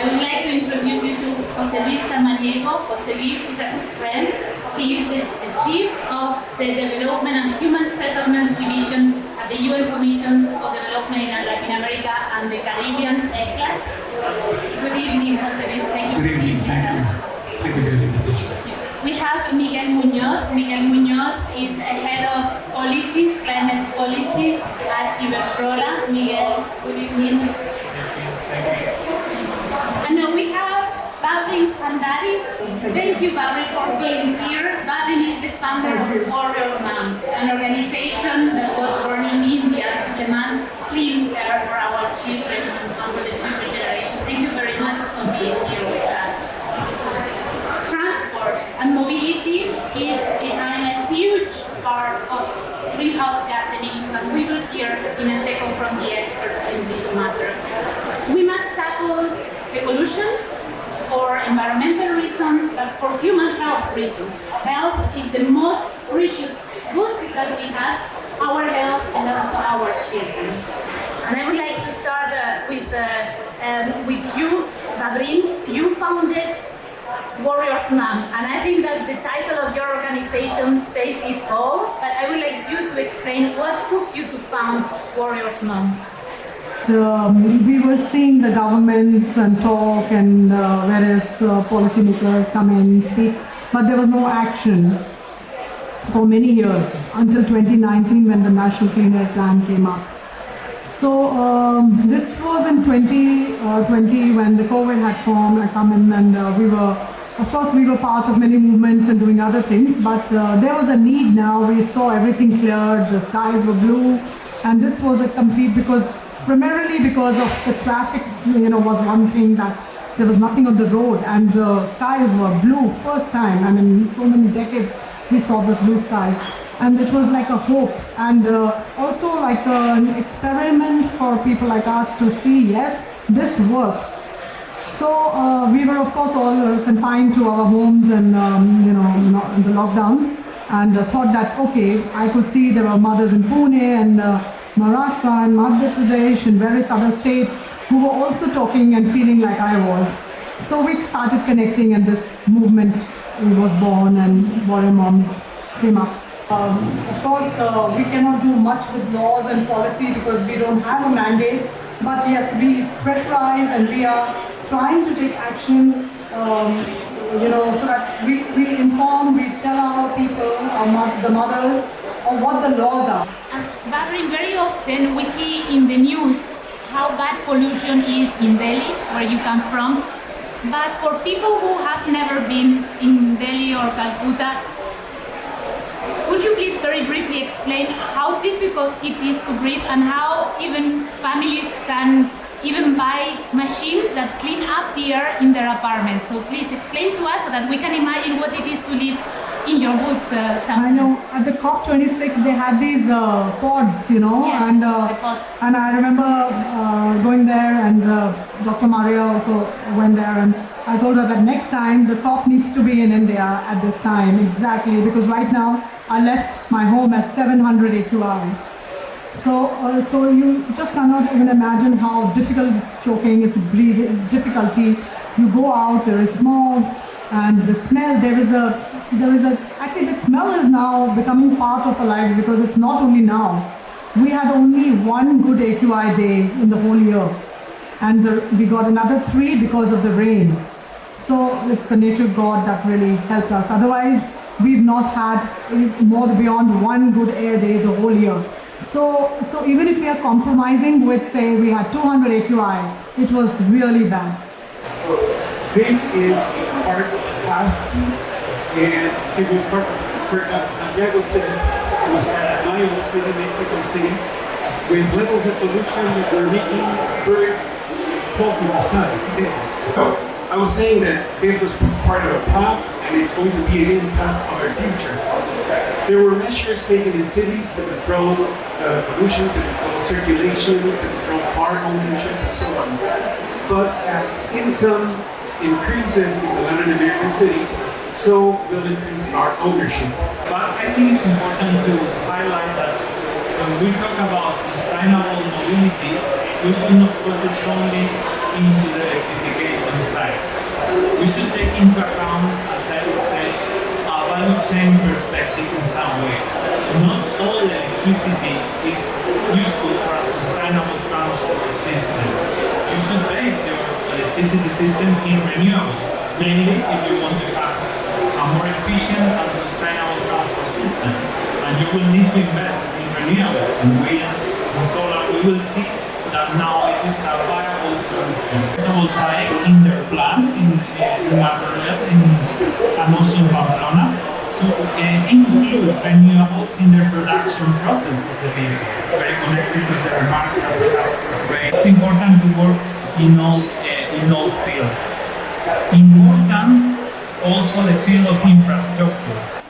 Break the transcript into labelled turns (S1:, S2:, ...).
S1: I would like to introduce you to José Luis Samaniego. José Luis is a good friend. He is the chief of the Development and Human Settlements Division at the UN Commission for Development in Latin America and the Caribbean, ECLAC. Good evening, José Luis. Thank you for being here.
S2: Thank you for the invitation.
S1: We have Miguel Muñoz. Miguel Muñoz is a head of policies, climate policies at Iberdrola. Miguel, good evening. And now we have Babrin Pandari. Thank you, Babrin, for being here. Babrin is the founder of Warrior Moms, an organization that was born in India to demand clean air for our children and for the future generations. Thank you very much for being here with us. Transport and mobility is behind a huge part of greenhouse gas emissions, and we will hear in a second from the experts in this matter. We must tackle the pollution for environmental reasons, but for human health reasons. Health is the most precious good that we have, our health and our children. And I would like to start with you, Babrin. You founded Warriors Mom, and I think that the title of your organization says it all, but I would like you to explain what took you to found Warriors Mom.
S3: We were seeing the governments and talk and various policymakers come and speak, but there was no action for many years until 2019 when the National Clean Air Plan came up. So this was in 2020 when the COVID had come in, and we were, of course, we were part of many movements and doing other things, but there was a need now. We saw everything cleared, the skies were blue, and this was a complete, primarily because of the traffic, was one thing, that there was nothing on the road and the skies were blue. First time, so many decades we saw the blue skies, and it was like a hope, and also like an experiment for people like us to see, yes, this works. So we were, of course, all confined to our homes and in the lockdowns, and thought that, okay, I could see there were mothers in Pune and Maharashtra and Madhya Pradesh and various other states who were also talking and feeling like I was. So we started connecting, and this movement was born, and Warrior Moms came up. Of course, we cannot do much with laws and policy because we don't have a mandate, but yes, we pressurize and we are trying to take action, so that we inform, we tell our people, the mothers, of what the laws are.
S1: And Babrin, very often we see in the news how bad pollution is in Delhi, where you come from. But for people who have never been in Delhi or Calcutta, could you please very briefly explain how difficult it is to breathe and how even families can even buy machines that clean up the air in their apartments? So please explain to us so that we can imagine what it is to live in your woods.
S3: I know at the COP26 they had these pods,
S1: Yes,
S3: and
S1: the pods.
S3: And I remember going there, and Dr. Maria also went there, and I told her that next time the COP needs to be in India at this time, exactly, because right now I left my home at 700 AQI. So you just cannot even imagine how difficult it's choking, it's breathing difficulty. You go out, there is smog, and the smell, actually the smell is now becoming part of our lives, because it's not only now. We had only one good AQI day in the whole year, and we got another 3 because of the rain. So it's the nature God that really helped us. Otherwise, we've not had more beyond one good air day the whole year. So even if we are compromising with, say, we had 200 AQI, it was really bad.
S2: So this is part of the past, and it was part of, for example, Santiago City, it was part of my own city, Mexico City, with levels of pollution that were making birds fall from the sky. I was saying that this was part of the past, and it's going to be again part of our future. There were measures taken in cities to control pollution, to control circulation, to control car ownership, and so on. But as income increases in the Latin American cities, so will increase our ownership.
S4: But I think it's important to highlight that when we talk about sustainable mobility, we should not focus only into the electrification into account, as I would say, a value chain perspective in some way. Not all electricity is useful for a sustainable transport system. You should base your electricity system in renewables, mainly if you want to have a more efficient and sustainable transport system. And you will need to invest in renewables, in wind, in solar. We will see that now it is a viable solution. Photovoltaic in their plants in Madrid and also in Pamplona to include renewables in their production process of the vehicles. Very connected with the remarks that we have made. It's important to work in all fields. Important also the field of infrastructures.